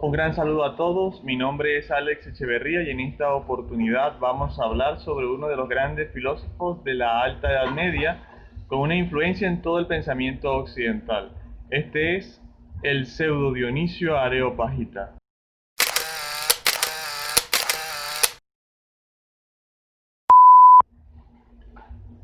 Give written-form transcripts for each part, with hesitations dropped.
Un gran saludo a todos, mi nombre es Alex Echeverría y en esta oportunidad vamos a hablar sobre uno de los grandes filósofos de la Alta Edad Media con una influencia en todo el pensamiento occidental. Este es el pseudo Dionisio Areopagita.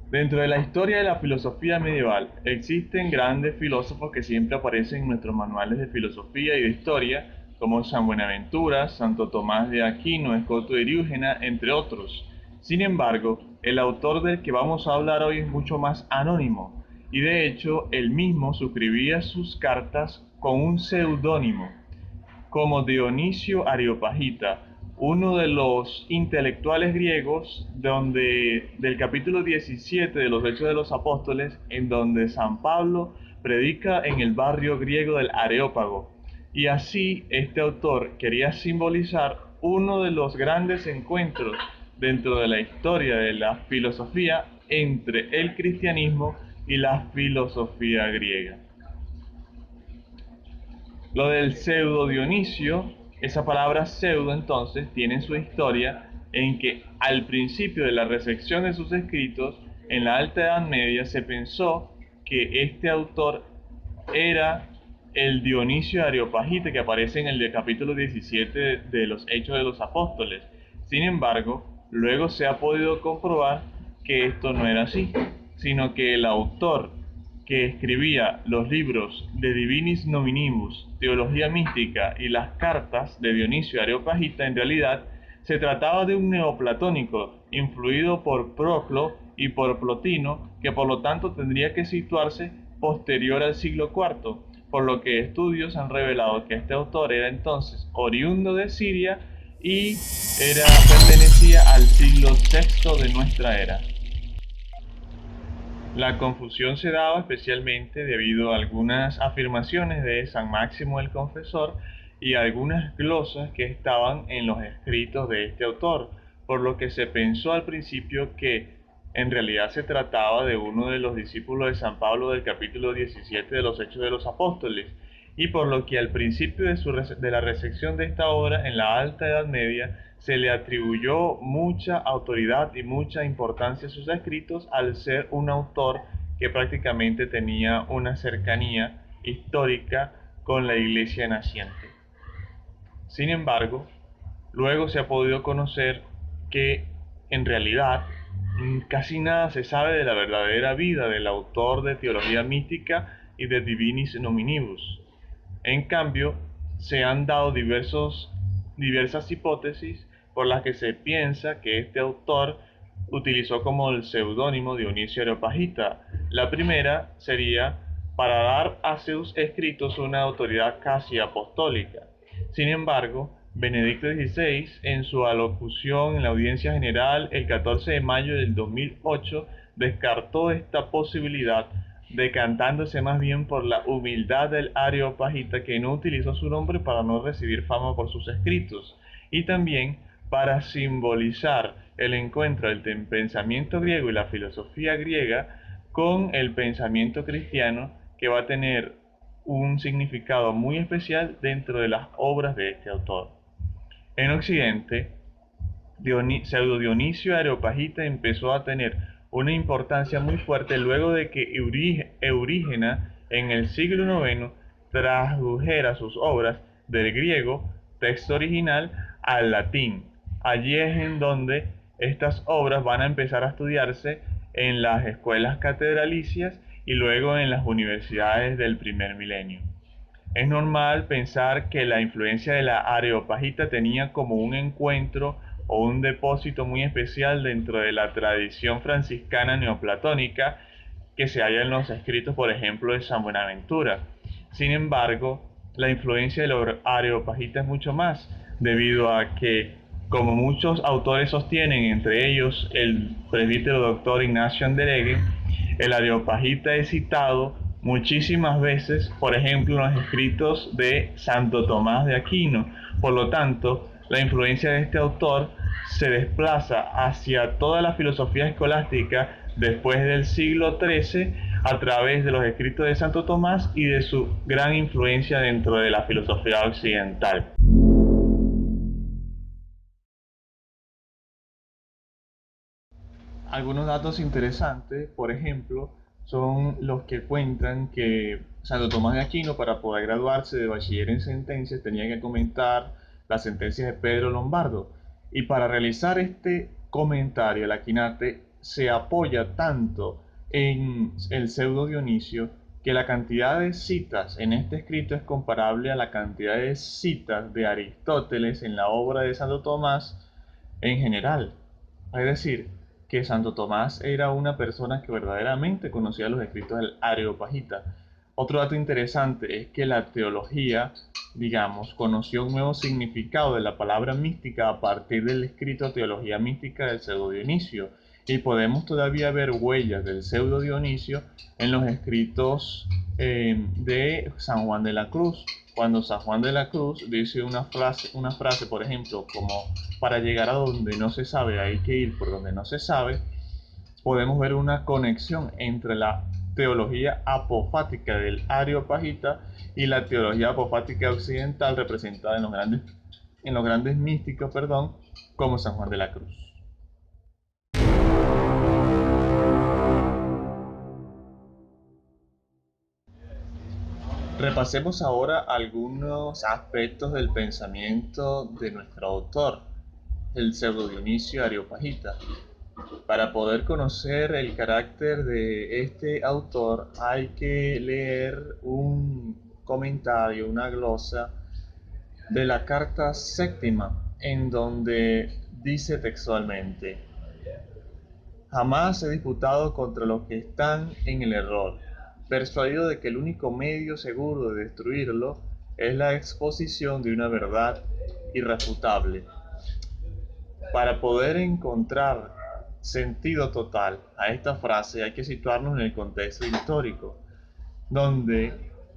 Dentro de la historia de la filosofía medieval existen grandes filósofos que siempre aparecen en nuestros manuales de filosofía y de historia, como San Buenaventura, Santo Tomás de Aquino, Escoto de Eriúgena, entre otros. Sin embargo, el autor del que vamos a hablar hoy es mucho más anónimo, y de hecho él mismo suscribía sus cartas con un seudónimo, como Dionisio Areopagita, uno de los intelectuales griegos del capítulo 17 de los Hechos de los Apóstoles, en donde San Pablo predica en el barrio griego del Areópago. Y así este autor quería simbolizar uno de los grandes encuentros dentro de la historia de la filosofía entre el cristianismo y la filosofía griega. Lo del pseudo Dionisio, esa palabra pseudo entonces tiene su historia en que al principio de la recepción de sus escritos en la Alta Edad Media se pensó que este autor era el Dionisio Areopagita que aparece en el capítulo 17 de los Hechos de los Apóstoles. Sin embargo, luego se ha podido comprobar que esto no era así, sino que el autor que escribía los libros de Divinis Nominibus, Teología Mística y las cartas de Dionisio Areopagita, en realidad se trataba de un neoplatónico influido por Proclo y por Plotino, que por lo tanto tendría que situarse posterior al siglo IV, por lo que estudios han revelado que este autor era entonces oriundo de Siria y pertenecía al siglo VI de nuestra era. La confusión se daba especialmente debido a algunas afirmaciones de San Máximo el Confesor y algunas glosas que estaban en los escritos de este autor, por lo que se pensó al principio que en realidad se trataba de uno de los discípulos de San Pablo del capítulo 17 de los Hechos de los Apóstoles, y por lo que al principio de la recepción de esta obra en la Alta Edad Media se le atribuyó mucha autoridad y mucha importancia a sus escritos al ser un autor que prácticamente tenía una cercanía histórica con la Iglesia naciente. Sin embargo, luego se ha podido conocer que en realidad casi nada se sabe de la verdadera vida del autor de Teología Mística y de Divinis Nominibus. En cambio, se han dado diversas hipótesis por las que se piensa que este autor utilizó como el seudónimo Dionisio Areopagita. La primera sería para dar a sus escritos una autoridad casi apostólica. Sin embargo, Benedicto XVI, en su alocución en la audiencia general el 14 de mayo del 2008, descartó esta posibilidad, decantándose más bien por la humildad del Areopagita, que no utilizó su nombre para no recibir fama por sus escritos, y también para simbolizar el encuentro del pensamiento griego y la filosofía griega con el pensamiento cristiano, que va a tener un significado muy especial dentro de las obras de este autor. En Occidente, pseudo Dionisio Areopagita empezó a tener una importancia muy fuerte luego de que Eurígena en el siglo IX tradujera sus obras del griego, texto original, al latín. Allí es en donde estas obras van a empezar a estudiarse en las escuelas catedralicias y luego en las universidades del primer milenio. Es normal pensar que la influencia de la Areopagita tenía como un encuentro o un depósito muy especial dentro de la tradición franciscana neoplatónica que se halla en los escritos, por ejemplo, de San Buenaventura. Sin embargo, la influencia de la Areopagita es mucho más, debido a que, como muchos autores sostienen, entre ellos el presbítero doctor Ignacio Andereghe, el Areopagita es citado muchísimas veces, por ejemplo, en los escritos de Santo Tomás de Aquino. Por lo tanto, la influencia de este autor se desplaza hacia toda la filosofía escolástica después del siglo XIII a través de los escritos de Santo Tomás y de su gran influencia dentro de la filosofía occidental. Algunos datos interesantes, por ejemplo, son los que cuentan que Santo Tomás de Aquino, para poder graduarse de bachiller en sentencias, tenía que comentar las sentencias de Pedro Lombardo. Y para realizar este comentario, el Aquinate se apoya tanto en el pseudo Dionisio que la cantidad de citas en este escrito es comparable a la cantidad de citas de Aristóteles en la obra de Santo Tomás en general. Es decir, que Santo Tomás era una persona que verdaderamente conocía los escritos del Areopagita. Otro dato interesante es que la teología, digamos, conoció un nuevo significado de la palabra mística a partir del escrito Teología Mística del Pseudo Dionisio, y podemos todavía ver huellas del Pseudo Dionisio en los escritos de San Juan de la Cruz. Cuando San Juan de la Cruz dice una frase, por ejemplo, como para llegar a donde no se sabe hay que ir por donde no se sabe, podemos ver una conexión entre la teología apofática del Areopagita y la teología apofática occidental representada en los grandes místicos, como San Juan de la Cruz. Repasemos ahora algunos aspectos del pensamiento de nuestro autor, el pseudo Dionisio Areopagita. Para poder conocer el carácter de este autor hay que leer un comentario, una glosa de la carta séptima, en donde dice textualmente: jamás he disputado contra los que están en el error, persuadido de que el único medio seguro de destruirlo es la exposición de una verdad irrefutable. Para poder encontrar sentido total a esta frase hay que situarnos en el contexto histórico, donde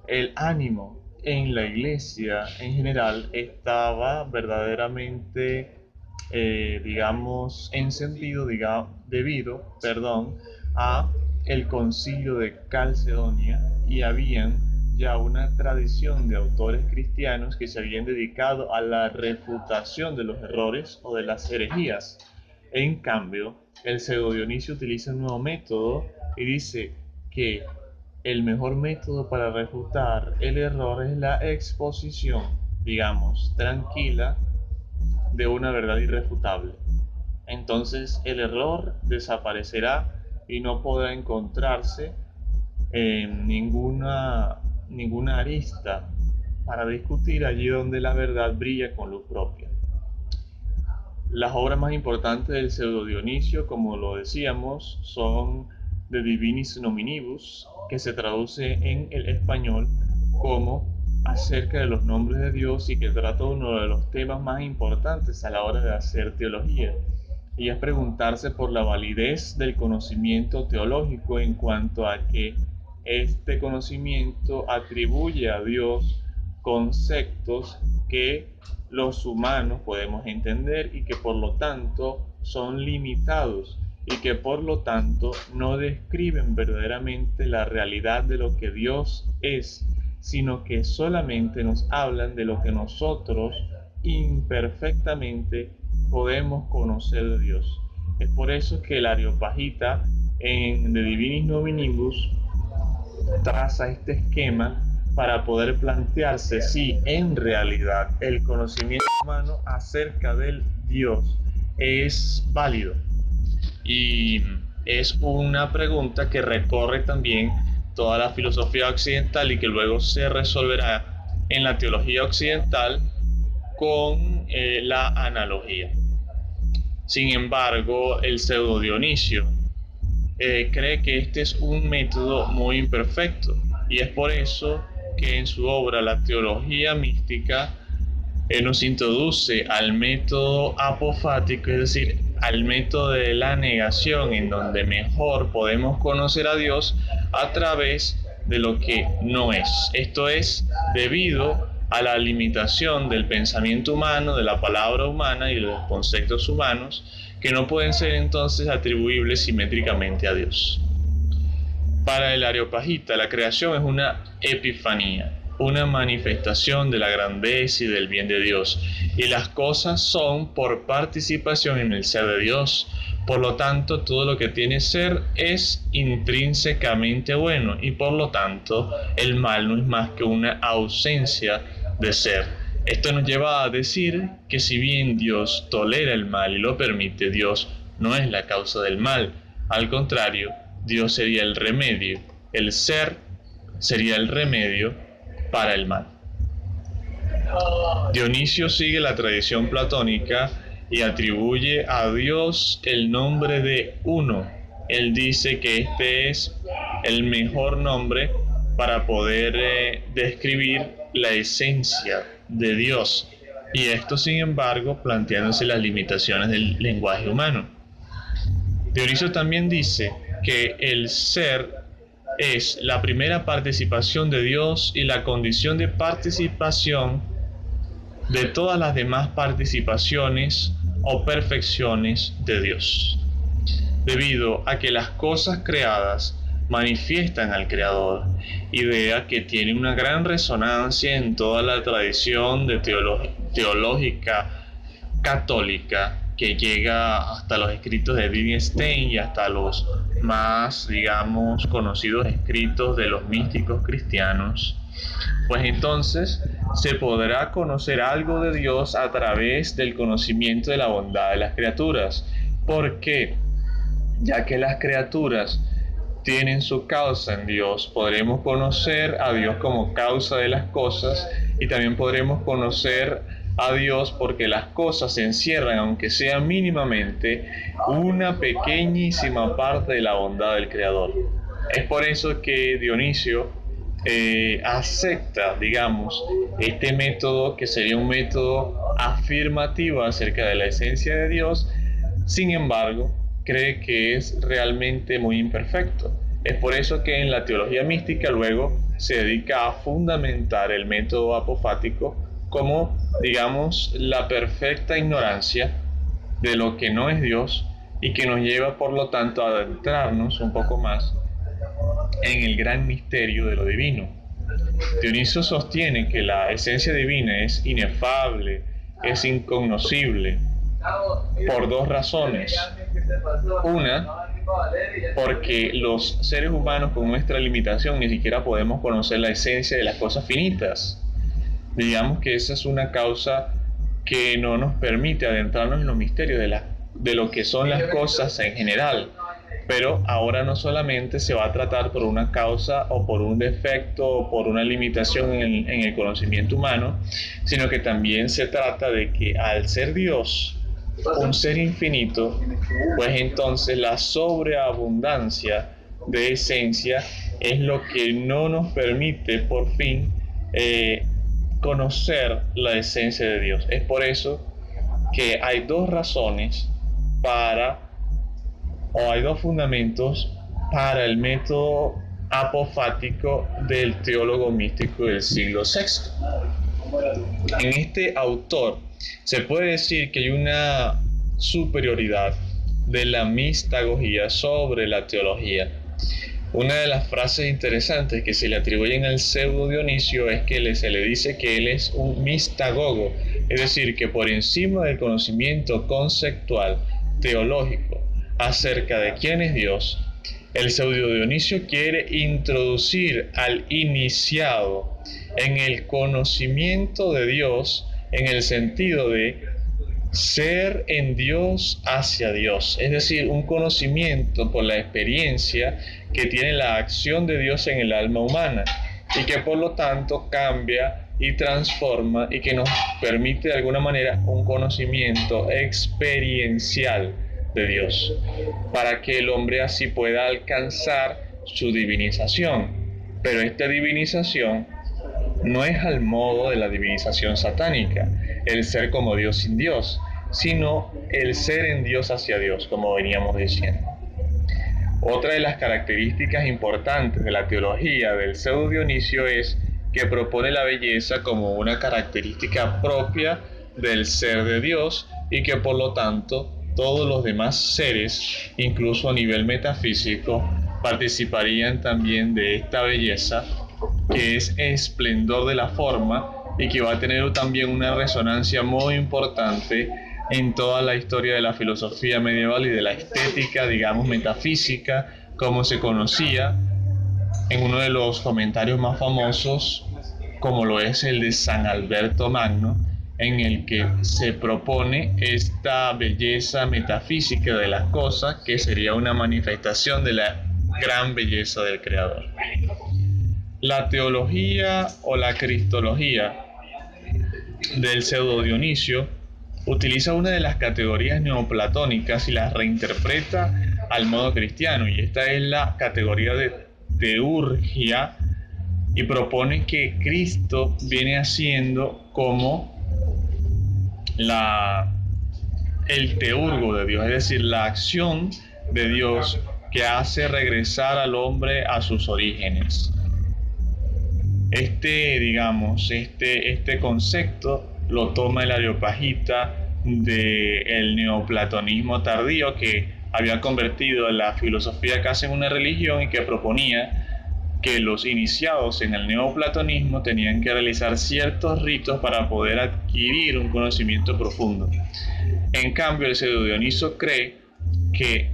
el ánimo en la iglesia en general estaba verdaderamente, encendido, debido, a el concilio de Calcedonia, y habían ya una tradición de autores cristianos que se habían dedicado a la refutación de los errores o de las herejías. En cambio, el pseudo Dionisio utiliza un nuevo método y dice que el mejor método para refutar el error es la exposición, tranquila, de una verdad irrefutable. Entonces el error desaparecerá y no podrá encontrarse ninguna arista para discutir allí donde la verdad brilla con luz propia. Las obras más importantes del pseudo Dionisio, como lo decíamos, son De Divinis Nominibus, que se traduce en el español como acerca de los nombres de Dios, y que trata uno de los temas más importantes a la hora de hacer teología, y es preguntarse por la validez del conocimiento teológico en cuanto a que este conocimiento atribuye a Dios conceptos que los humanos podemos entender y que por lo tanto son limitados y que por lo tanto no describen verdaderamente la realidad de lo que Dios es, sino que solamente nos hablan de lo que nosotros imperfectamente podemos conocer de Dios. Es por eso que el Areopagita en De Divinis Nominibus traza este esquema para poder plantearse si en realidad el conocimiento humano acerca del Dios es válido. Y es una pregunta que recorre también toda la filosofía occidental y que luego se resolverá en la teología occidental con la analogía. Sin embargo, el pseudo Dionisio cree que este es un método muy imperfecto, y es por eso que en su obra La Teología Mística nos introduce al método apofático, es decir, al método de la negación, en donde mejor podemos conocer a Dios a través de lo que no es. Esto es debido a la limitación del pensamiento humano, de la palabra humana y de los conceptos humanos, que no pueden ser entonces atribuibles simétricamente a Dios. Para el Areopagita, la creación es una epifanía, una manifestación de la grandeza y del bien de Dios, y las cosas son por participación en el ser de Dios, Por lo tanto, todo lo que tiene ser es intrínsecamente bueno y por lo tanto el mal no es más que una ausencia de ser. Esto nos lleva a decir que si bien Dios tolera el mal y lo permite, Dios no es la causa del mal. Al contrario, Dios sería el remedio. El ser sería el remedio para el mal. Dionisio sigue la tradición platónica y atribuye a Dios el nombre de uno. Él dice que este es el mejor nombre para poder describir la esencia de Dios. Y esto, sin embargo, planteándose las limitaciones del lenguaje humano. Dionisio también dice que el ser es la primera participación de Dios y la condición de participación de todas las demás participaciones o perfecciones de Dios, debido a que las cosas creadas manifiestan al Creador, idea que tiene una gran resonancia en toda la tradición de teológica católica que llega hasta los escritos de Wittgenstein y hasta los más, digamos, conocidos escritos de los místicos cristianos. Pues entonces se podrá conocer algo de Dios a través del conocimiento de la bondad de las criaturas. ¿Por qué? Ya que las criaturas tienen su causa en Dios, podremos conocer a Dios como causa de las cosas y también podremos conocer a Dios porque las cosas encierran, aunque sea mínimamente, una pequeñísima parte de la bondad del Creador. Es por eso que Dionisio acepta, digamos, este método que sería un método afirmativo acerca de la esencia de Dios. Sin embargo, cree que es realmente muy imperfecto. Es por eso que en la teología mística luego se dedica a fundamentar el método apofático como, digamos, la perfecta ignorancia de lo que no es Dios y que nos lleva, por lo tanto, a adentrarnos un poco más en el gran misterio de lo divino. Dionisio sostiene que la esencia divina es inefable, es incognoscible, por dos razones. Una, porque los seres humanos con nuestra limitación ni siquiera podemos conocer la esencia de las cosas finitas. Digamos que esa es una causa que no nos permite adentrarnos en los misterios de lo que son las cosas en general. Pero ahora no solamente se va a tratar por una causa o por un defecto o por una limitación en el conocimiento humano, sino que también se trata de que al ser Dios un ser infinito, pues entonces la sobreabundancia de esencia es lo que no nos permite por fin conocer la esencia de Dios. Es por eso que hay dos razones hay dos fundamentos para el método apofático del teólogo místico del siglo VI. En este autor se puede decir que hay una superioridad de la mistagogía sobre la teología. Una de las frases interesantes que se le atribuyen al pseudo Dionisio es que se le dice que él es un mistagogo, es decir, que por encima del conocimiento conceptual teológico acerca de quién es Dios, el pseudo Dionisio quiere introducir al iniciado en el conocimiento de Dios en el sentido de ser en Dios hacia Dios, es decir, un conocimiento por la experiencia que tiene la acción de Dios en el alma humana y que por lo tanto cambia y transforma y que nos permite de alguna manera un conocimiento experiencial de Dios, para que el hombre así pueda alcanzar su divinización. Pero esta divinización no es al modo de la divinización satánica, el ser como Dios sin Dios, sino el ser en Dios hacia Dios, como veníamos diciendo. Otra de las características importantes de la teología del pseudo Dionisio es que propone la belleza como una característica propia del ser de Dios y que por lo tanto todos los demás seres, incluso a nivel metafísico, participarían también de esta belleza que es esplendor de la forma y que va a tener también una resonancia muy importante en toda la historia de la filosofía medieval y de la estética, digamos, metafísica, como se conocía, en uno de los comentarios más famosos, como lo es el de San Alberto Magno, en el que se propone esta belleza metafísica de las cosas que sería una manifestación de la gran belleza del Creador. La teología o la cristología del pseudo Dionisio utiliza una de las categorías neoplatónicas y las reinterpreta al modo cristiano, y esta es la categoría de teurgia, y propone que Cristo viene haciendo como el teurgo de Dios, es decir, la acción de Dios que hace regresar al hombre a sus orígenes. Este concepto lo toma el Areopagita del neoplatonismo tardío, que había convertido la filosofía casi en una religión y que proponía que los iniciados en el neoplatonismo tenían que realizar ciertos ritos para poder adquirir un conocimiento profundo. En cambio, el pseudo Dioniso cree que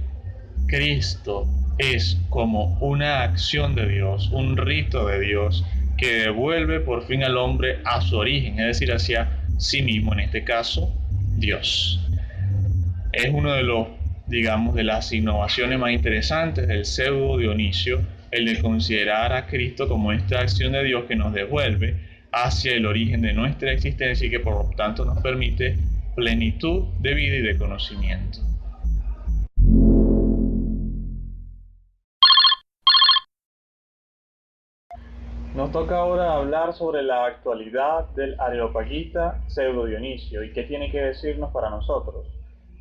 Cristo es como una acción de Dios, un rito de Dios que devuelve por fin al hombre a su origen, es decir, hacia sí mismo, en este caso, Dios. Es uno de los, digamos, de las innovaciones más interesantes del pseudo Dionisio, el de considerar a Cristo como esta acción de Dios que nos devuelve hacia el origen de nuestra existencia y que por lo tanto nos permite plenitud de vida y de conocimiento. Nos toca ahora hablar sobre la actualidad del Areopagita pseudo Dionisio y qué tiene que decirnos para nosotros.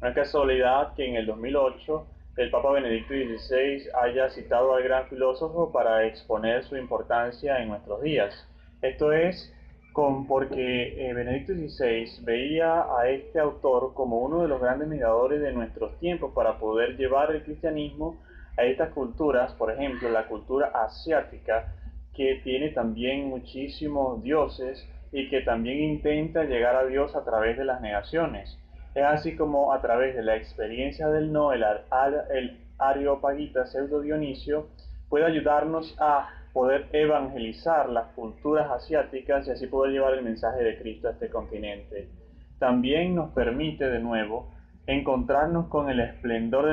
No es casualidad que en el 2008 el Papa Benedicto XVI haya citado al gran filósofo para exponer su importancia en nuestros días. Esto es porque Benedicto XVI veía a este autor como uno de los grandes mediadores de nuestros tiempos para poder llevar el cristianismo a estas culturas, por ejemplo, la cultura asiática, que tiene también muchísimos dioses y que también intenta llegar a Dios a través de las negaciones. Es así como a través de la experiencia del no, el Areopagita pseudo Dionisio puede ayudarnos a poder evangelizar las culturas asiáticas y así poder llevar el mensaje de Cristo a este continente. También nos permite de nuevo encontrarnos con el esplendor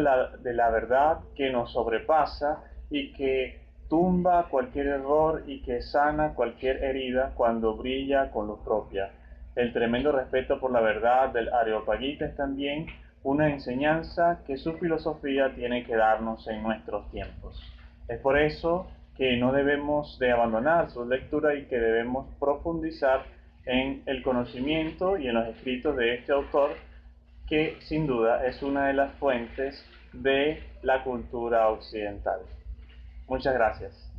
de la verdad que nos sobrepasa y que tumba cualquier error y que sana cualquier herida cuando brilla con luz propia. El tremendo respeto por la verdad del Areopagita es también una enseñanza que su filosofía tiene que darnos en nuestros tiempos. Es por eso que no debemos de abandonar su lectura y que debemos profundizar en el conocimiento y en los escritos de este autor, que sin duda es una de las fuentes de la cultura occidental. Muchas gracias.